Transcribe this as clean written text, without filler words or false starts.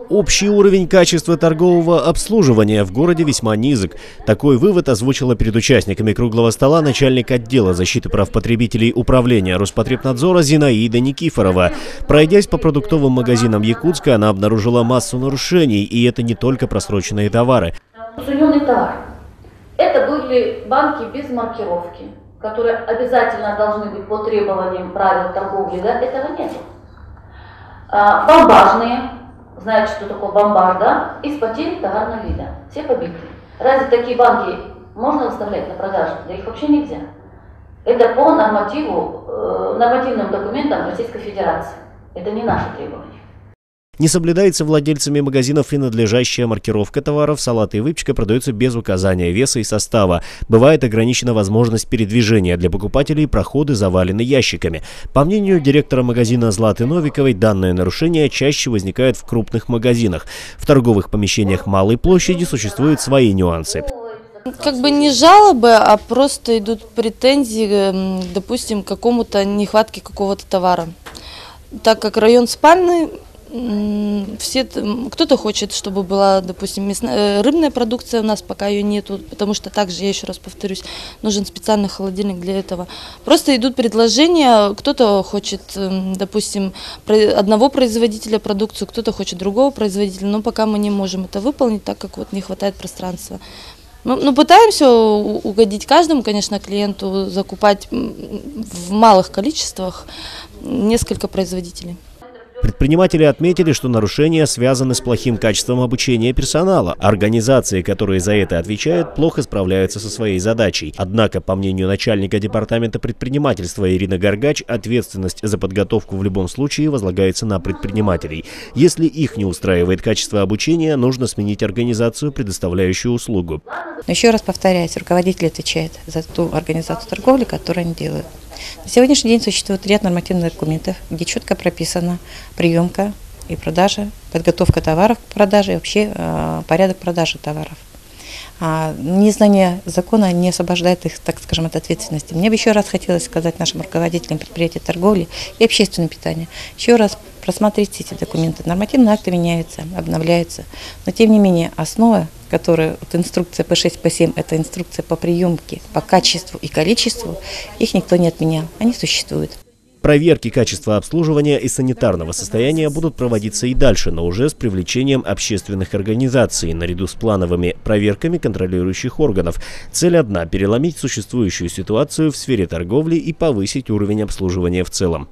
Общий уровень качества торгового обслуживания в городе весьма низок. Такой вывод озвучила перед участниками круглого стола начальник отдела защиты прав потребителей управления Роспотребнадзора Зинаида Никифорова. Пройдясь по продуктовым магазинам Якутска, она обнаружила массу нарушений, и это не только просроченные товары. Усредненный товар. Это были банки без маркировки, которые обязательно должны быть по требованиям правил торговли. Да? Этого нет. Бомбажные. Знаете, что такое бомбаж, да? И с потерей товарного вида. Все побиты. Разве такие банки можно выставлять на продажу? Да их вообще нельзя. Это по нормативным документам Российской Федерации. Это не наши требования. Не соблюдается владельцами магазинов принадлежащая маркировка товаров, салаты и выпечка продаются без указания веса и состава. Бывает ограничена возможность передвижения, для покупателей проходы завалены ящиками. По мнению директора магазина Златы Новиковой, данное нарушение чаще возникает в крупных магазинах. В торговых помещениях малой площади существуют свои нюансы. Как бы не жалобы, а просто идут претензии, допустим, к какому-то нехватке какого-то товара. Так как район спальный, кто-то хочет, чтобы была, допустим, рыбная продукция, у нас пока ее нету, потому что также, я еще раз повторюсь, нужен специальный холодильник для этого. Просто идут предложения, кто-то хочет, допустим, одного производителя продукцию, кто-то хочет другого производителя, но пока мы не можем это выполнить, так как вот не хватает пространства. Ну, пытаемся угодить каждому, конечно, клиенту, закупать в малых количествах несколько производителей. Предприниматели отметили, что нарушения связаны с плохим качеством обучения персонала. Организации, которые за это отвечают, плохо справляются со своей задачей. Однако, по мнению начальника департамента предпринимательства Ирины Горгач, ответственность за подготовку в любом случае возлагается на предпринимателей. Если их не устраивает качество обучения, нужно сменить организацию, предоставляющую услугу. Еще раз повторяюсь, руководитель отвечает за ту организацию торговли, которую они делают. На сегодняшний день существует ряд нормативных документов, где четко прописана приемка и продажа, подготовка товаров к продаже и вообще порядок продажи товаров. Незнание закона не освобождает их, так скажем, от ответственности. Мне бы еще раз хотелось сказать нашим руководителям предприятий торговли и общественного питания, еще раз просмотрите эти документы. Нормативные акты меняются, обновляются, но тем не менее основа, которая, вот инструкция P6, P7, это инструкция по приемке, по качеству и количеству, их никто не отменял, они существуют. Проверки качества обслуживания и санитарного состояния будут проводиться и дальше, но уже с привлечением общественных организаций, наряду с плановыми проверками контролирующих органов. Цель одна – переломить существующую ситуацию в сфере торговли и повысить уровень обслуживания в целом.